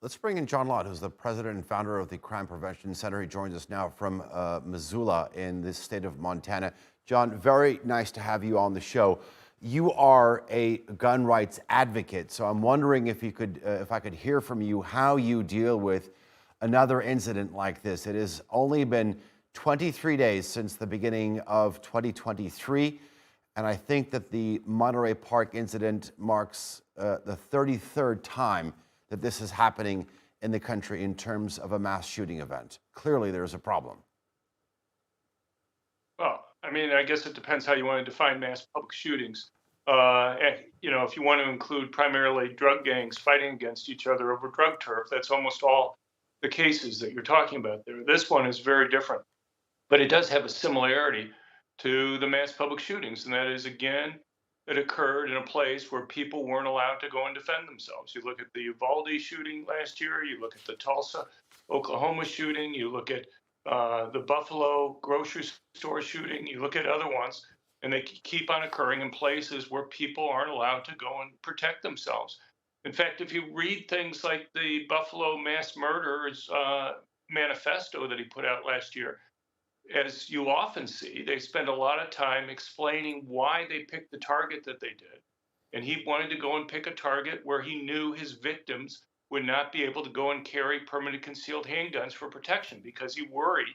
Let's bring in John Lott, who's the president and founder of the Crime Prevention Center. He joins us now from Missoula in the state of Montana. John, very nice to have you on the show. You are a gun rights advocate, so I'm wondering if you could, if I could hear from you how you deal with another incident like this. It has only been 23 days since the beginning of 2023, and I think that the Monterey Park incident marks the 33rd time that this is happening in the country in terms of a mass shooting event. Clearly, there's a problem. Well, I mean, I guess it depends how you want to define mass public shootings. If you want to include primarily drug gangs fighting against each other over drug turf, that's almost all the cases that you're talking about there. This one is very different, but it does have a similarity to the mass public shootings, and that is, again, it occurred in a place where people weren't allowed to go and defend themselves. You look at the Uvalde shooting last year, you look at the Tulsa, Oklahoma shooting, you look at the Buffalo grocery store shooting, you look at other ones, and they keep on occurring in places where people aren't allowed to go and protect themselves. In fact, if you read things like the Buffalo mass murderers manifesto that he put out last year, as you often see, they spend a lot of time explaining why they picked the target that they did. And he wanted to go and pick a target where he knew his victims would not be able to go and carry permanent concealed handguns for protection because he worried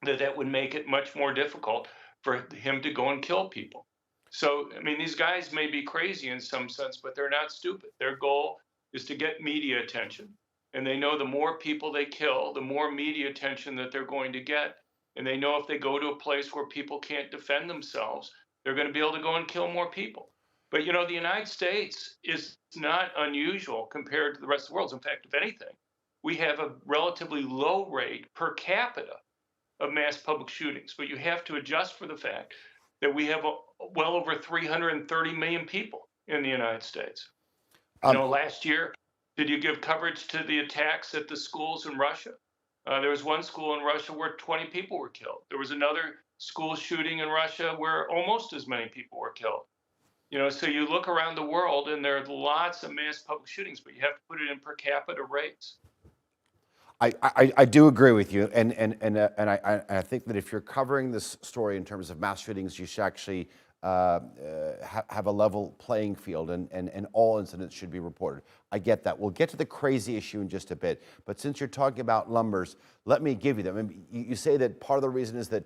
that that would make it much more difficult for him to go and kill people. So, I mean, these guys may be crazy in some sense, but they're not stupid. Their goal is to get media attention. And they know the more people they kill, the more media attention that they're going to get. And they know if they go to a place where people can't defend themselves, they're going to be able to go and kill more people. But the United States is not unusual compared to the rest of the world. In fact, if anything, we have a relatively low rate per capita of mass public shootings. But you have to adjust for the fact that we have well over 330 million people in the United States. Um, Last year, did you give coverage to the attacks at the schools in Russia? There was one school in Russia where 20 people were killed. There was another school shooting in Russia where almost as many people were killed. So you look around the world and there are lots of mass public shootings, but you have to put it in per capita rates. I do agree with you, and I think that if you're covering this story in terms of mass shootings, you should actually have a level playing field, and all incidents should be reported. I get that. We'll get to the crazy issue in just a bit, but since you're talking about numbers, let me give you them. I mean, you say that part of the reason is that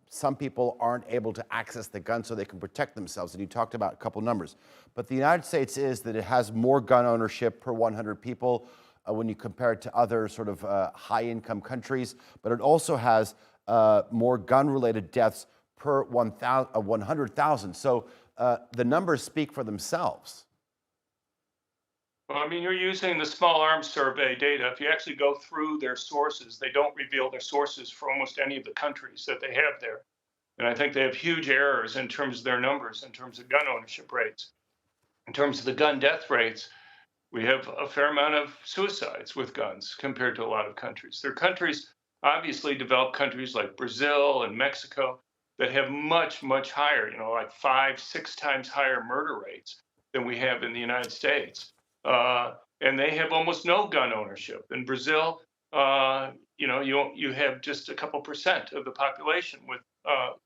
some people aren't able to access the gun so they can protect themselves, and you talked about a couple numbers. But the United States is that it has more gun ownership per 100 people when you compare it to other sort of high-income countries, but it also has more gun-related deaths per 100,000. So the numbers speak for themselves. Well, I mean, you're using the small arms survey data. If you actually go through their sources, they don't reveal their sources for almost any of the countries that they have there. And I think they have huge errors in terms of their numbers, in terms of gun ownership rates. In terms of the gun death rates, we have a fair amount of suicides with guns compared to a lot of countries. There are countries, obviously developed countries like Brazil and Mexico, that have much, much higher, like 5, 6 times higher murder rates than we have in the United States. And they have almost no gun ownership. In Brazil, you have just a couple percent of the population with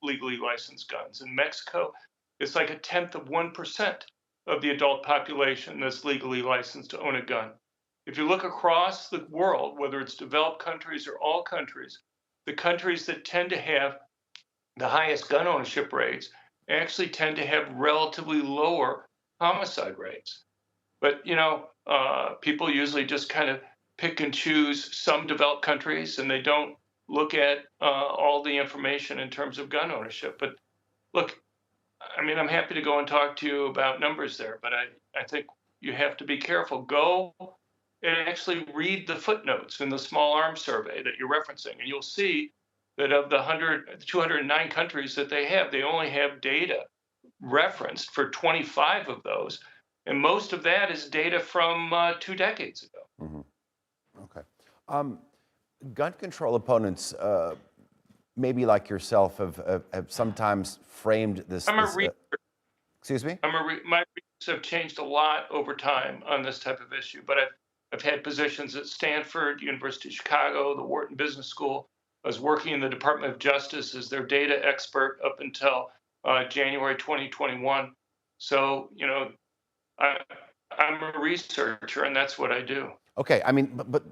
legally licensed guns. In Mexico, it's like 1/10% of the adult population that's legally licensed to own a gun. If you look across the world, whether it's developed countries or all countries, the countries that tend to have the highest gun ownership rates actually tend to have relatively lower homicide rates. But people usually just kind of pick and choose some developed countries, and they don't look at all the information in terms of gun ownership. But look, I mean, I'm happy to go and talk to you about numbers there, but I think you have to be careful. Go and actually read the footnotes in the small arms survey that you're referencing, and you'll see that of the 209 countries that they have, they only have data referenced for 25 of those. And most of that is data from 2 decades ago. Mm-hmm. Okay. Gun control opponents, maybe like yourself, have sometimes framed this. I'm a reader. Excuse me? My readers have changed a lot over time on this type of issue, but I've had positions at Stanford, University of Chicago, the Wharton Business School. I was working in the Department of Justice as their data expert up until January 2021. So, I, I'm a researcher, and that's what I do. Okay, I mean, but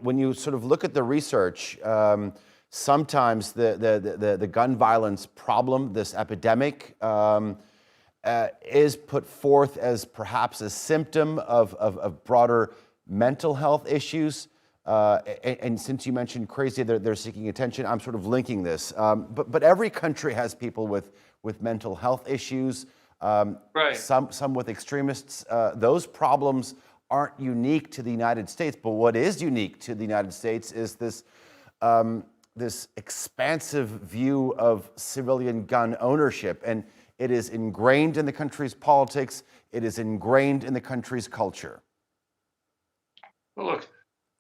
when you sort of look at the research, sometimes the gun violence problem, this epidemic, is put forth as perhaps a symptom of broader mental health issues. And since you mentioned crazy, they're seeking attention, I'm sort of linking this. But every country has people with mental health issues, Right. some with extremists. Those problems aren't unique to the United States, but what is unique to the United States is this expansive view of civilian gun ownership, and it is ingrained in the country's politics. It is ingrained in the country's culture. Well, look,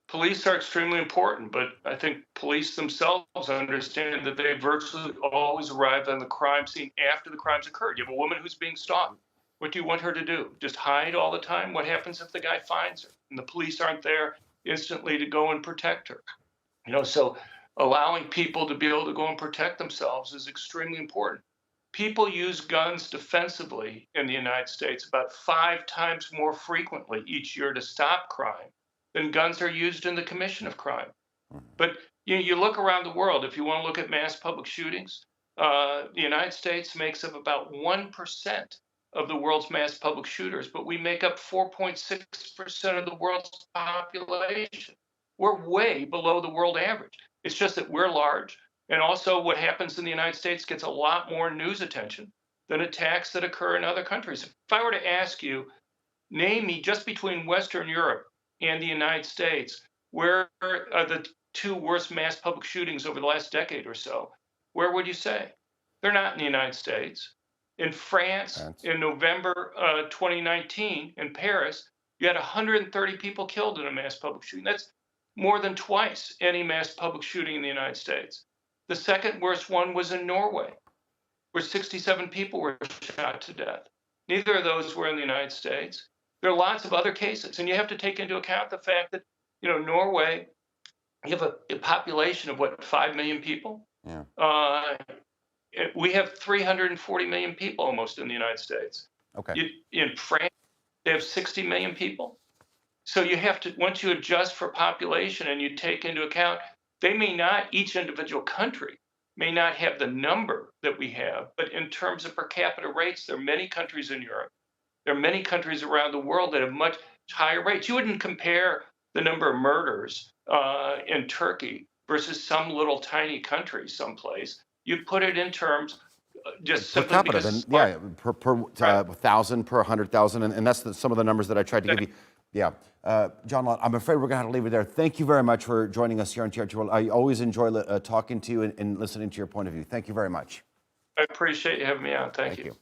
police are extremely important, but I think police themselves understand that they virtually always arrive on the crime scene after the crime's occurred. You have a woman who's being stalked. What do you want her to do? Just hide all the time? What happens if the guy finds her and the police aren't there instantly to go and protect her? So allowing people to be able to go and protect themselves is extremely important. People use guns defensively in the United States about 5 times more frequently each year to stop crime than guns are used in the commission of crime. But you look around the world, if you want to look at mass public shootings, the United States makes up about 1% of the world's mass public shooters, but we make up 4.6% of the world's population. We're way below the world average. It's just that we're large. And also, what happens in the United States gets a lot more news attention than attacks that occur in other countries. If I were to ask you, name me just between Western Europe and the United States, where are the 2 worst mass public shootings over the last decade or so? Where would you say? They're not in the United States. In France, in November 2019, in Paris, you had 130 people killed in a mass public shooting. That's more than twice any mass public shooting in the United States. The second worst one was in Norway, where 67 people were shot to death. Neither of those were in the United States. There are lots of other cases, and you have to take into account the fact that, Norway, you have a population of 5 million people? Yeah. We have 340 million people almost in the United States. Okay. In France, they have 60 million people. So you have to, once you adjust for population and you take into account, each individual country may not have the number that we have, but in terms of per capita rates, there are many countries in Europe. There are many countries around the world that have much higher rates. You wouldn't compare the number of murders in Turkey versus some little tiny country someplace. You'd put it in terms just Per simply capita, because then, per Right. 1,000, per 100,000, and that's some of the numbers that I tried to give you. Yeah. John Lott, I'm afraid we're going to have to leave it there. Thank you very much for joining us here on TRT World. I always enjoy talking to you and listening to your point of view. Thank you very much. I appreciate you having me on. Thank you. Thank you.